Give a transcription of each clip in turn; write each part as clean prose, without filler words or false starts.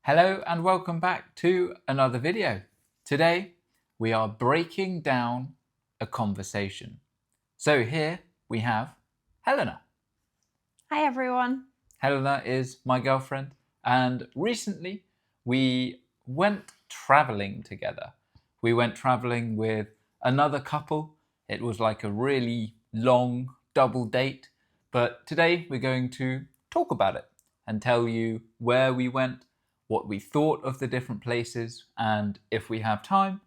Hello and welcome back to another video. Today we are breaking down a conversation. So here we have Helena. Hi everyone. Helena is my girlfriend and recently we went traveling together. We went traveling with another couple. It was like a really long double date, but today we're going to talk about it and tell you where we went, what we thought of the different places, and if we have time,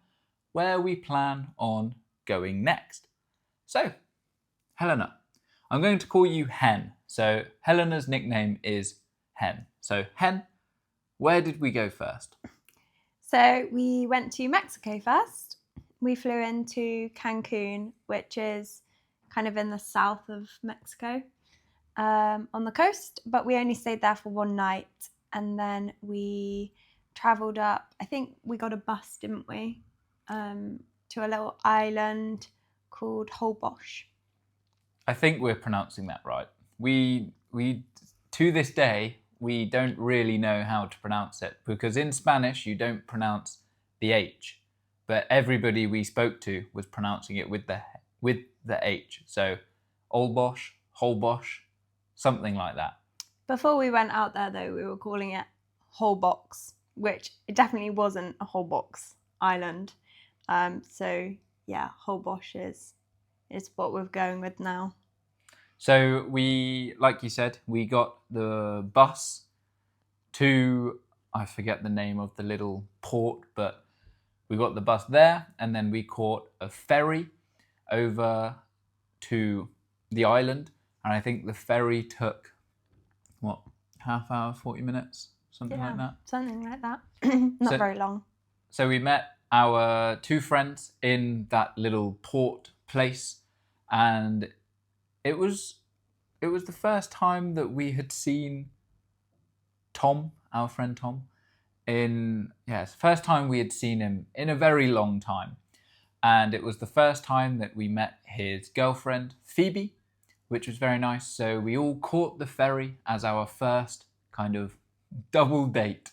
where we plan on going next. So, Helena, I'm going to call you Hen. So, Helena's nickname is Hen. So, Hen, where did we go first? So we went to Mexico first. We flew into Cancun, which is kind of in the south of Mexico, on the coast, but we only stayed there for one night. And then we travelled up, I think we got a bus, didn't we, to a little island called Holbox. I think we're pronouncing that right. We to this day, we don't really know how to pronounce it because in Spanish you don't pronounce the H, but everybody we spoke to was pronouncing it with the H. So Holbox, something like that. Before we went out there, though, we were calling it Holbox, which it definitely wasn't a Holbox island. So yeah, Holbox is what we're going with now. So we, like you said, we got the bus to, I forget the name of the little port, but we got the bus there and then we caught a ferry over to the island. And I think the ferry took, what, half hour, 40 minutes, something like that? Something like that. Not very long. So we met our two friends in that little port place, and it was the first time that we had seen Tom, our friend Tom, first time we had seen him in a very long time. And it was the first time that we met his girlfriend, Phoebe, which was very nice. So we all caught the ferry as our first kind of double date.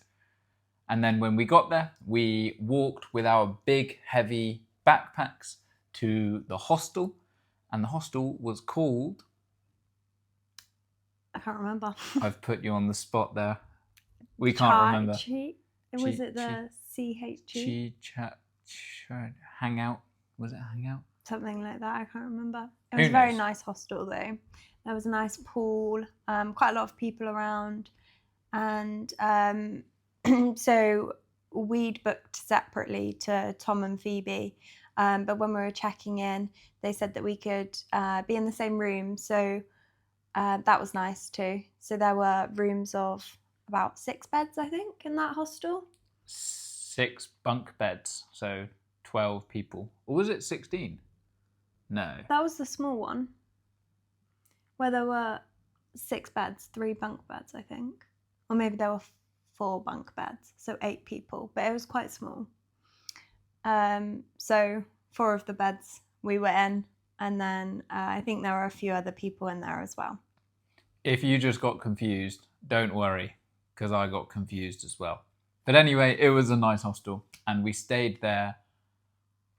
And then when we got there, we walked with our big, heavy backpacks to the hostel. And the hostel was called... I can't remember. I've put you on the spot there. We can't remember. Was it the CHE? Hangout. Was it Hangout? Something like that. I can't remember. It was a very nice hostel though. There was a nice pool, quite a lot of people around, and so we'd booked separately to Tom and Phoebe, but when we were checking in, they said that we could be in the same room, so that was nice too. So there were rooms of about 6 beds, I think, in that hostel. 6 bunk beds, so 12 people. Or was it 16? No. That was the small one, where there were 6 beds, 3 bunk beds, I think. Or maybe there were 4 bunk beds, so 8 people, but it was quite small. So 4 of the beds we were in, and then I think there were a few other people in there as well. If you just got confused, don't worry, because I got confused as well. But anyway, it was a nice hostel, and we stayed there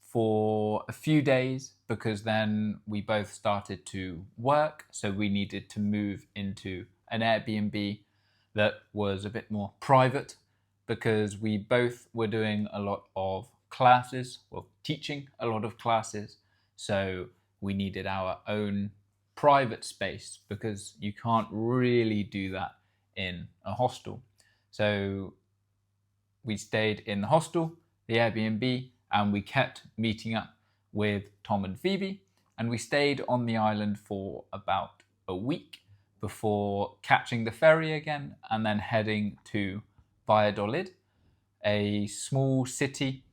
for a few days because then we both started to work, so we needed to move into an Airbnb that was a bit more private because we both were doing a lot of classes, well, teaching a lot of classes, so we needed our own private space because you can't really do that in a hostel. So we stayed in the hostel, the Airbnb, and we kept meeting up with Tom and Phoebe, and we stayed on the island for about a week before catching the ferry again and then heading to Valladolid, a small city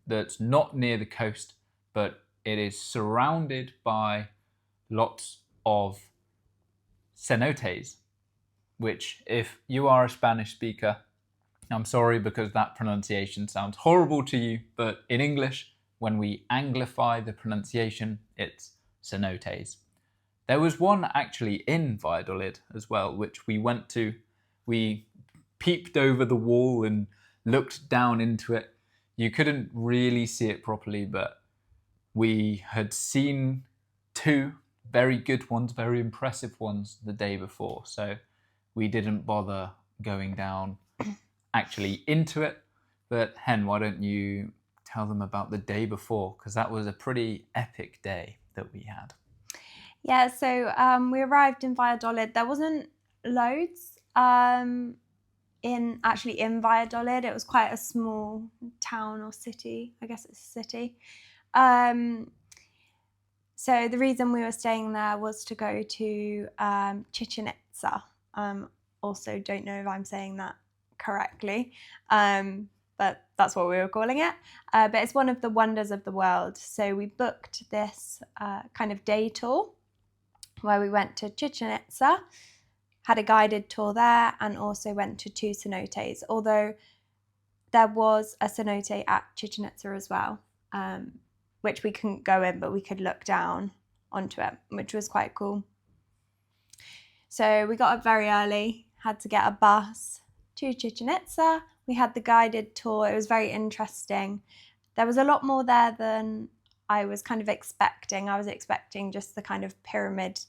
that's not near the coast, but it is surrounded by lots of cenotes, which if you are a Spanish speaker, I'm sorry because that pronunciation sounds horrible to you, but in English, when we anglify the pronunciation, it's cenotes. There was one actually in Valladolid as well, which we went to. We peeped over the wall and looked down into it. You couldn't really see it properly, but we had seen 2 very good ones, very impressive ones the day before. So we didn't bother going down actually into it. But Hen, why don't you tell them about the day before? Because that was a pretty epic day that we had. Yeah, so we arrived in Valladolid. There wasn't loads in Valladolid. It was quite a small town or city. I guess it's a city. So the reason we were staying there was to go to Chichen Itza. Also, don't know if I'm saying that correctly, but that's what we were calling it. But it's one of the wonders of the world. So we booked this kind of day tour where we went to Chichen Itza, had a guided tour there, and also went to 2 cenotes, although there was a cenote at Chichen Itza as well, which we couldn't go in, but we could look down onto it, which was quite cool. So we got up very early, had to get a bus to Chichen Itza. We had the guided tour. It was very interesting. There was a lot more there than I was kind of expecting. I was expecting just the kind of pyramid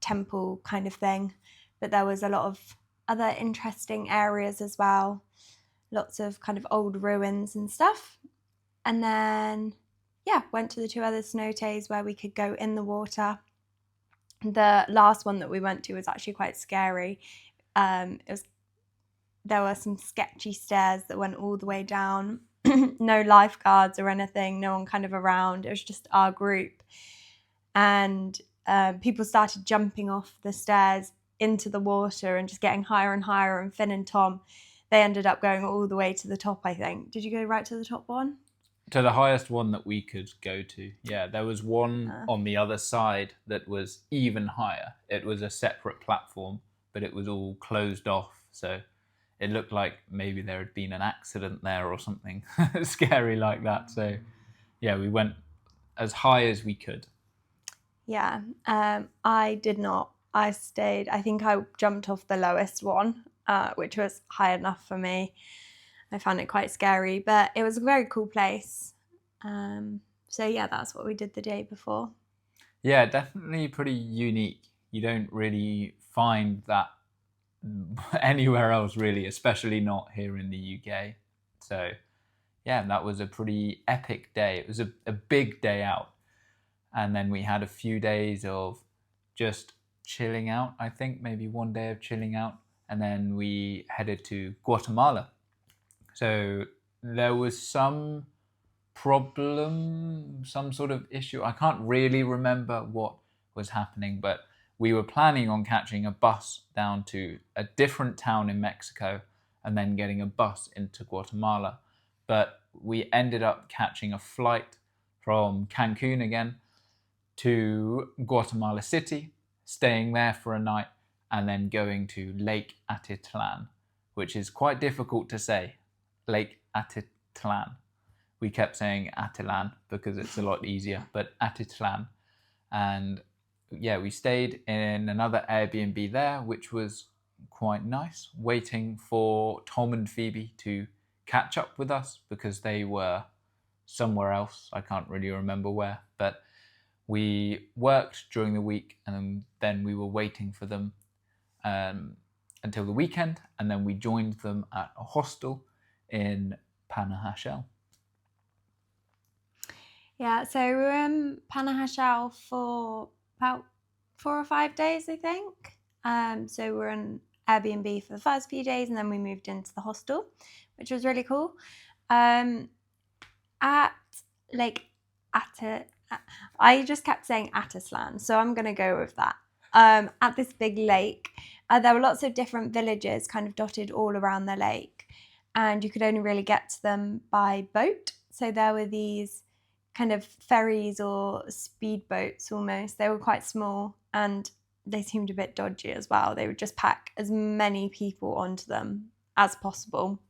temple kind of thing, but there was a lot of other interesting areas as well, lots of kind of old ruins and stuff. And then went to the 2 other cenotes where we could go in the water. The last one that we went to was actually quite scary. There were some sketchy stairs that went all the way down. No lifeguards or anything, no one kind of around. It was just our group. And people started jumping off the stairs into the water and just getting higher and higher. And Finn and Tom, they ended up going all the way to the top, I think. Did you go right to the top one? To the highest one that we could go to. Yeah, there was one on the other side that was even higher. It was a separate platform, but it was all closed off. So it looked like maybe there had been an accident there or something scary like that. So yeah, we went as high as we could. Yeah, I did not. I stayed. I think I jumped off the lowest one, which was high enough for me. I found it quite scary, but it was a very cool place. So yeah, that's what we did the day before. Yeah, definitely pretty unique. You don't really find that anywhere else really, especially not here in the UK. So yeah, that was a pretty epic day. It was a big day out. And then we had a few days of just chilling out, I think, maybe 1 day of chilling out. And then we headed to Guatemala. So there was some problem, some sort of issue. I can't really remember what was happening, but we were planning on catching a bus down to a different town in Mexico and then getting a bus into Guatemala. But we ended up catching a flight from Cancun again to Guatemala City, staying there for a night, and then going to Lake Atitlán, which is quite difficult to say. Lake Atitlán. We kept saying Atitlán because it's a lot easier, but Atitlán. And yeah, we stayed in another Airbnb there, which was quite nice, waiting for Tom and Phoebe to catch up with us because they were somewhere else. I can't really remember where, but we worked during the week and then we were waiting for them until the weekend, and then we joined them at a hostel in Panajachel. Yeah, so we were in Panajachel for about 4 or 5 days, I think. So we were in Airbnb for the first few days, and then we moved into the hostel, which was really cool. At Lake I just kept saying Atitlán, so I'm going to go with that. At this big lake, there were lots of different villages kind of dotted all around the lake, and you could only really get to them by boat. So there were these kind of ferries or speedboats almost. They were quite small and they seemed a bit dodgy as well. They would just pack as many people onto them as possible.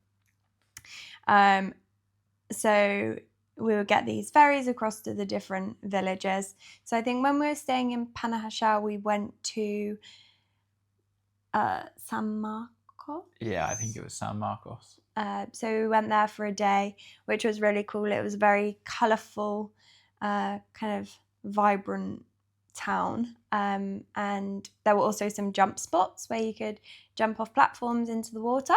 So we would get these ferries across to the different villages. So I think when we were staying in Panajachel, we went to San Marcos. Marcos. Yeah, I think it was San Marcos. So we went there for a day, which was really cool. It was a very colourful, kind of vibrant town. And there were also some jump spots where you could jump off platforms into the water.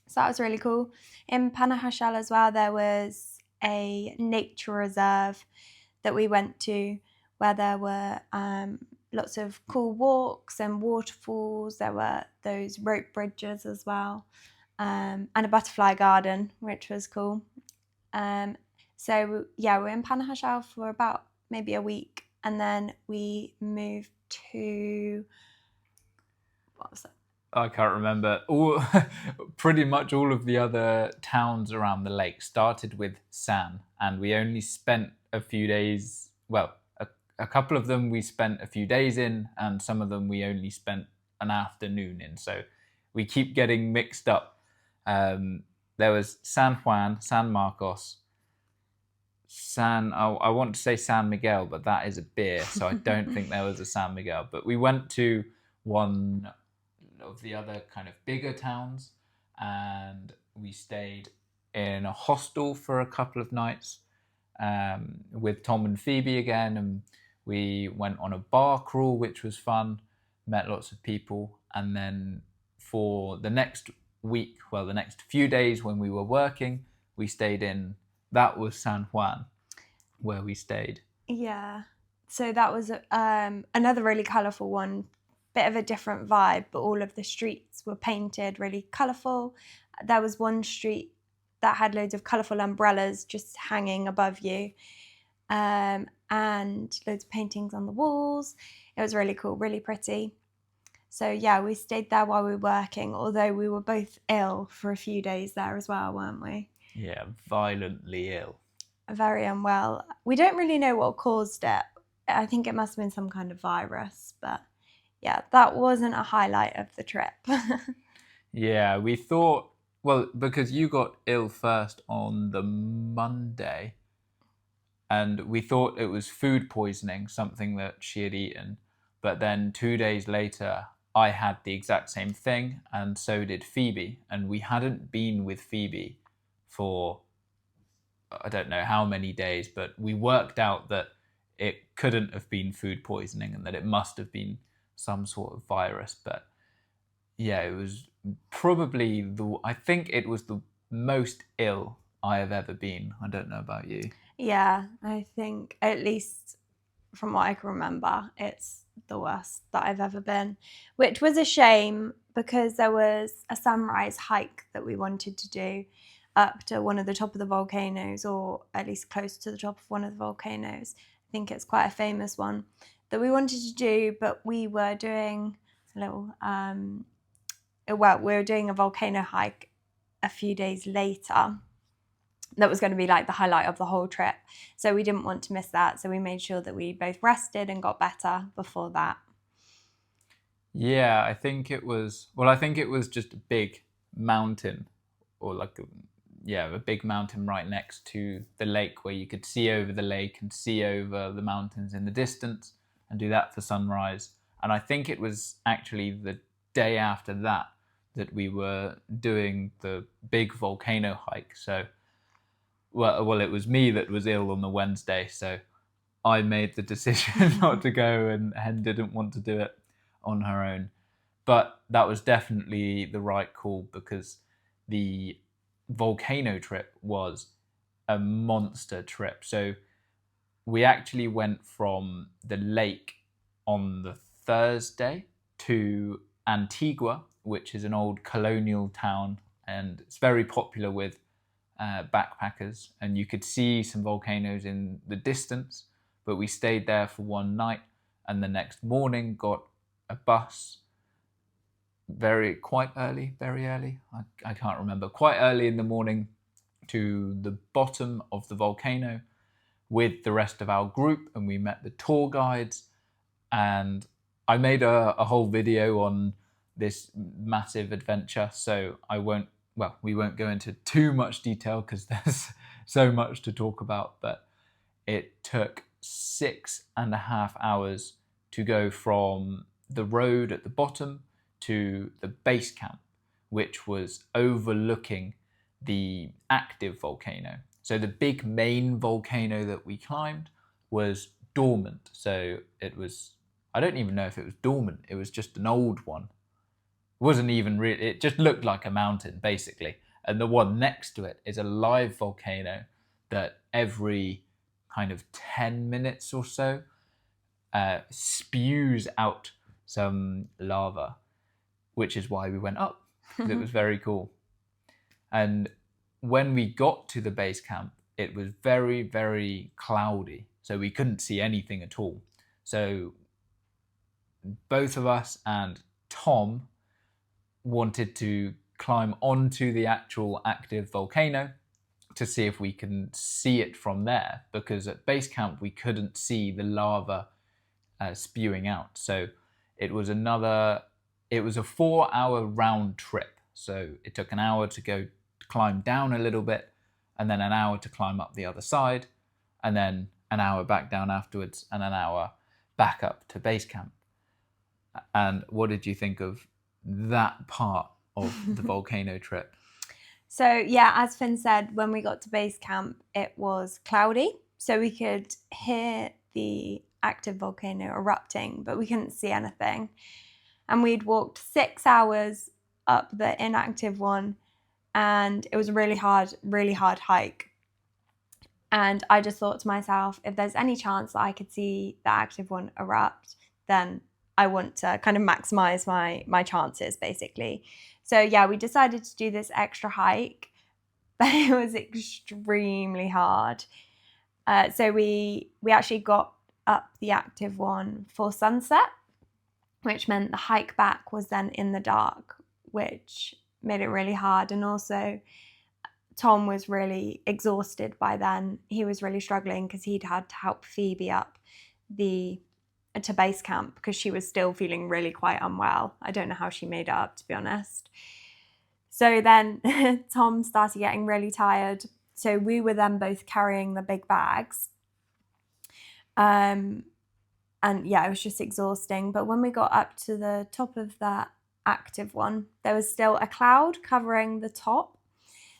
So that was really cool. In Panajachel as well, there was a nature reserve that we went to where there were lots of cool walks and waterfalls. There were those rope bridges as well, and a butterfly garden, which was cool. So yeah, we were in Panajachel for about maybe a week, and then we moved to, what was that? I can't remember. Pretty much all of the other towns around the lake started with San, and we only spent a few days. Well, a couple of them we spent a few days in, and some of them we only spent an afternoon in. So we keep getting mixed up. There was San Juan, San Marcos, I want to say San Miguel, but that is a beer, so I don't think there was a San Miguel. But we went to one of the other kind of bigger towns, and we stayed in a hostel for a couple of nights with Tom and Phoebe again, and we went on a bar crawl, which was fun, met lots of people. And then for the next week, well, the next few days when we were working, we stayed in, that was San Juan where we stayed. Yeah, so that was another really colourful one, bit of a different vibe, but all of the streets were painted really colourful. There was one street that had loads of colourful umbrellas just hanging above you, and loads of paintings on the walls. It was really cool, really pretty. So yeah, we stayed there while we were working, although we were both ill for a few days there as well, weren't we? Yeah, violently ill. Very unwell. We don't really know what caused it. I think it must have been some kind of virus, but yeah, that wasn't a highlight of the trip. Yeah, we thought, well, because you got ill first on the Monday, and we thought it was food poisoning, something that she had eaten. But then 2 days later, I had the exact same thing, and so did Phoebe. And we hadn't been with Phoebe for, I don't know how many days, but we worked out that it couldn't have been food poisoning and that it must have been some sort of virus. But yeah, it was probably I think it was the most ill I have ever been. I don't know about you. Yeah, I think, at least from what I can remember, it's the worst that I've ever been, which was a shame because there was a sunrise hike that we wanted to do up to one of the top of the volcanoes, or at least close to the top of one of the volcanoes. I think it's quite a famous one that we wanted to do, but we were doing a little, we were doing a volcano hike a few days later. That was going to be like the highlight of the whole trip. So we didn't want to miss that. So we made sure that we both rested and got better before that. Yeah, I think it was just a big mountain, or like a big mountain right next to the lake where you could see over the lake and see over the mountains in the distance and do that for sunrise. And I think it was actually the day after that we were doing the big volcano hike. So well, it was me that was ill on the Wednesday, so I made the decision not to go, and Hen didn't want to do it on her own. But that was definitely the right call, because the volcano trip was a monster trip. So we actually went from the lake on the Thursday to Antigua, which is an old colonial town, and it's very popular with backpackers, and you could see some volcanoes in the distance. But we stayed there for one night, and the next morning got a bus quite early, I can't remember, quite early in the morning to the bottom of the volcano with the rest of our group, and we met the tour guides. And I made a whole video on this massive adventure, so we won't go into too much detail because there's so much to talk about, but it took 6.5 hours to go from the road at the bottom to the base camp. which was overlooking the active volcano. So the big main volcano that we climbed was dormant. So it was, I don't even know if it was dormant. It was just an old one. It wasn't even really, it just looked like a mountain basically. And the one next to it is a live volcano that every kind of 10 minutes or so spews out some lava, which is why we went up, because it was very cool. And when we got to the base camp, it was very, very cloudy, so we couldn't see anything at all. So both of us and Tom wanted to climb onto the actual active volcano to see if we can see it from there, because at base camp we couldn't see the lava spewing out. So it was a 4-hour round trip. So it took an hour to go climb down a little bit, and then an hour to climb up the other side, and then an hour back down afterwards, and an hour back up to base camp. And what did you think of that part of the volcano trip? So yeah, as Finn said, when we got to base camp, it was cloudy, so we could hear the active volcano erupting, but we couldn't see anything. And we'd walked 6 hours up the inactive one, and it was a really hard hike. And I just thought to myself, if there's any chance that I could see the active one erupt, then I want to kind of maximize my chances, basically. So yeah, we decided to do this extra hike, but it was extremely hard. So we actually got up the active one for sunset, which meant the hike back was then in the dark, which made it really hard. And also Tom was really exhausted by then. He was really struggling because he'd had to help Phoebe up to base camp because she was still feeling really quite unwell. I don't know how she made it up, to be honest. So then Tom started getting really tired. So we were then both carrying the big bags. And yeah, it was just exhausting. But when we got up to the top of that active one, there was still a cloud covering the top.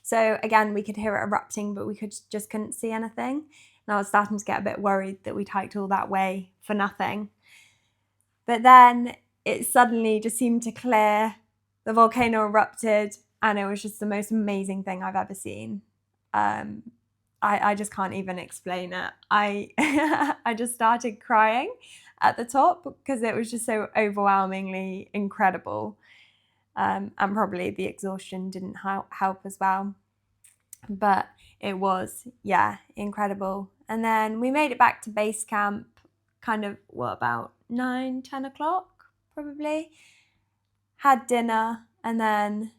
So again, we could hear it erupting, but we just couldn't see anything. And I was starting to get a bit worried that we'd hiked all that way for nothing. But then it suddenly just seemed to clear. The volcano erupted, and it was just the most amazing thing I've ever seen. I just can't even explain it. I just started crying at the top because it was just so overwhelmingly incredible. And probably the exhaustion didn't help as well. But it was, yeah, incredible. And then we made it back to base camp kind of, about 9-10 o'clock probably. Had dinner and then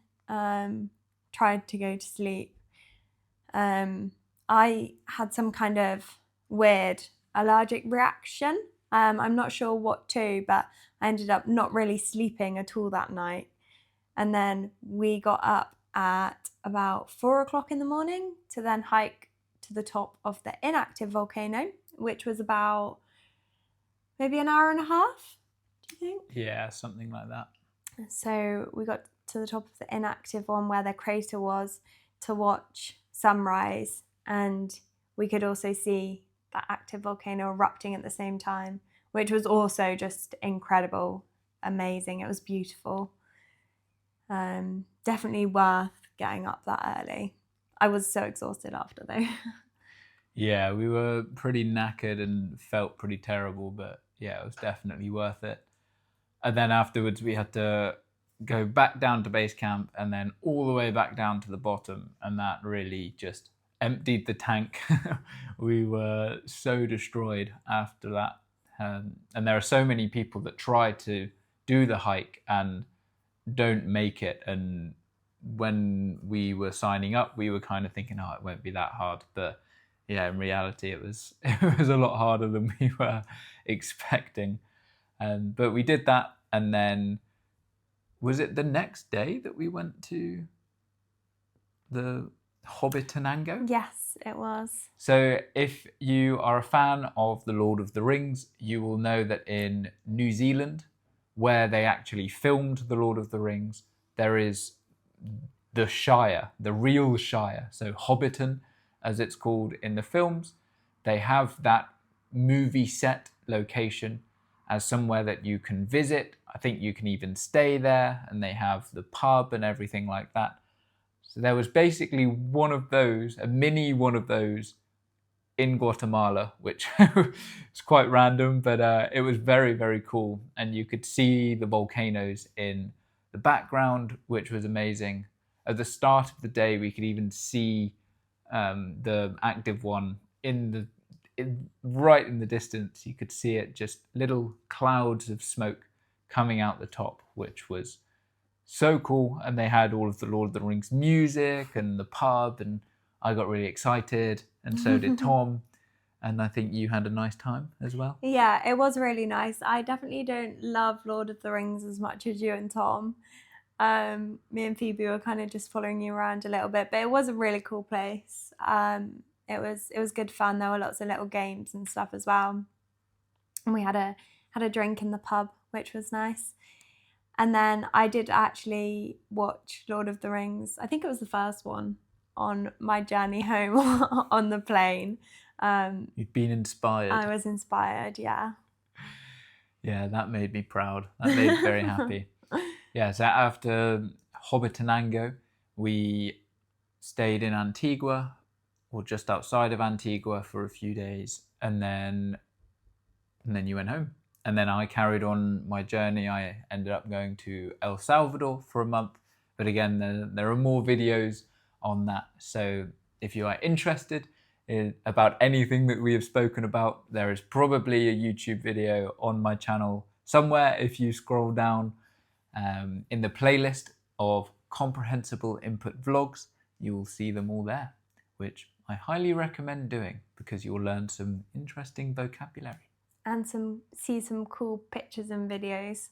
tried to go to sleep. I had some kind of weird allergic reaction. I'm not sure what to, but I ended up not really sleeping at all that night. And then we got up at about 4 o'clock in the morning to then hike to the top of the inactive volcano, which was about maybe an hour and a half, do you think? Yeah, something like that. So we got to the top of the inactive one where the crater was to watch sunrise, and we could also see that active volcano erupting at the same time, which was also just incredible, amazing. It was beautiful. Definitely worth getting up that early. I was so exhausted after though. Yeah, we were pretty knackered and felt pretty terrible, but yeah, it was definitely worth it. And then afterwards we had to go back down to base camp and then all the way back down to the bottom, and that really just emptied the tank. We were so destroyed after that. And there are so many people that try to do the hike and don't make it. And when we were signing up, we were kind of thinking, oh, it won't be that hard. But yeah, in reality, it was a lot harder than we were expecting. But we did that, and then was it the next day that we went to the Hobbitenango? Yes, it was. So if you are a fan of The Lord of the Rings, you will know that in New Zealand, where they actually filmed The Lord of the Rings, there is the Shire, the real Shire. So Hobbiton, as it's called in the films, they have that movie set location as somewhere that you can visit. I think you can even stay there, and they have the pub and everything like that. So there was basically one of those, a mini one of those in Guatemala, which is quite random, but it was very, very cool. And you could see the volcanoes in the background, which was amazing. At the start of the day, we could even see the active one right in the distance. You could see it, just little clouds of smoke coming out the top, which was so cool. And they had all of the Lord of the Rings music and the pub, and I got really excited, and so did Tom. And I think you had a nice time as well. Yeah, it was really nice. I definitely don't love Lord of the Rings as much as you and Tom. Me and Phoebe were kind of just following you around a little bit, but it was a really cool place. It was good fun. There were lots of little games and stuff as well. And we had a drink in the pub, which was nice. And then I did actually watch Lord of the Rings. I think it was the first one on my journey home on the plane. You'd been inspired. I was inspired, yeah. Yeah, that made me proud. That made me very happy. Yeah, so after Hobbitenango, we stayed in Antigua, or just outside of Antigua, for a few days, and then you went home. And then I carried on my journey. I ended up going to El Salvador for a month. But again, there are more videos on that. So if you are interested about anything that we have spoken about, there is probably a YouTube video on my channel somewhere. If you scroll down in the playlist of comprehensible input vlogs, you will see them all there, which I highly recommend doing because you'll learn some interesting vocabulary. And see some cool pictures and videos.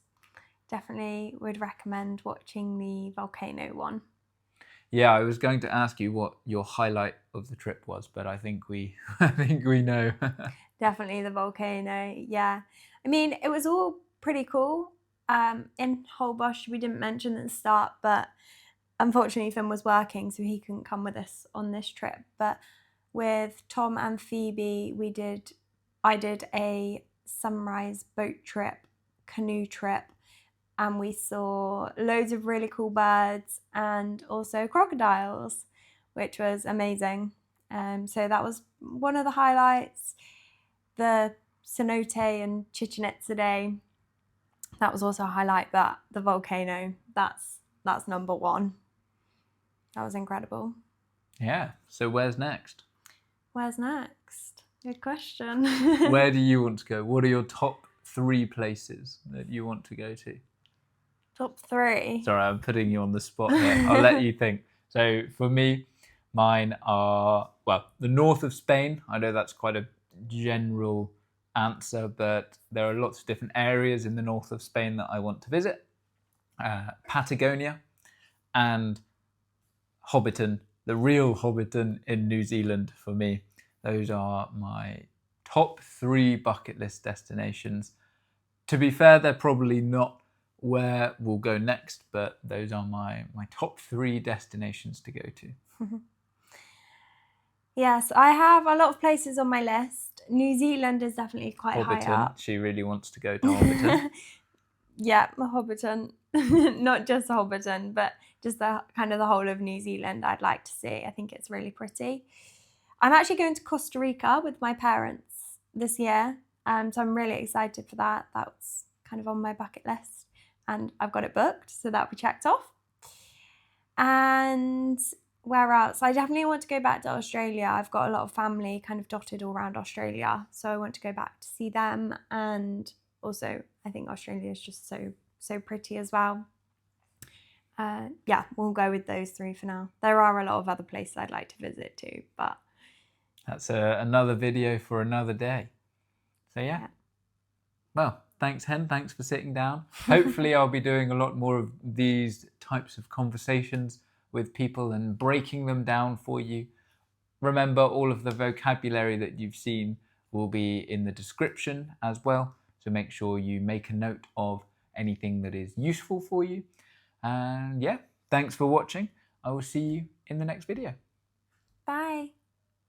Definitely would recommend watching the volcano one. Yeah, I was going to ask you what your highlight of the trip was, but I think we know. Definitely the volcano, yeah. I mean, it was all pretty cool. In Holbox, we didn't mention at the start, but unfortunately Finn was working, so he couldn't come with us on this trip. But with Tom and Phoebe, I did a sunrise boat trip, canoe trip, and we saw loads of really cool birds and also crocodiles, which was amazing. So that was one of the highlights. The cenote and Chichen Itza day, that was also a highlight, but the volcano, that's number one. That was incredible. Yeah, so where's next? Where's next? Good question. Where do you want to go? What are your top 3 places that you want to go to? Top 3? Sorry, I'm putting you on the spot here. I'll let you think. So for me, mine are, well, the north of Spain. I know that's quite a general answer, but there are lots of different areas in the north of Spain that I want to visit. Patagonia and Hobbiton, the real Hobbiton in New Zealand for me. Those are my top 3 bucket list destinations. To be fair, they're probably not where we'll go next, but those are my top 3 destinations to go to. Yes, I have a lot of places on my list. New Zealand is definitely quite Hobbiton. high up. She really wants to go to Hobbiton. Yeah, Hobbiton. Not just Hobbiton, but just the kind of the whole of New Zealand I'd like to see. I think it's really pretty. I'm actually going to Costa Rica with my parents this year, so I'm really excited for that. That's kind of on my bucket list, and I've got it booked, so that'll be checked off. And where else? I definitely want to go back to Australia. I've got a lot of family kind of dotted all around Australia, so I want to go back to see them. And also, I think Australia is just so pretty as well. Yeah, we'll go with those 3 for now. There are a lot of other places I'd like to visit too, but that's another video for another day. So yeah. Well, thanks, Hen. Thanks for sitting down. Hopefully I'll be doing a lot more of these types of conversations with people and breaking them down for you. Remember, all of the vocabulary that you've seen will be in the description as well. So make sure you make a note of anything that is useful for you. And yeah, Thanks for watching. I will see you in the next video.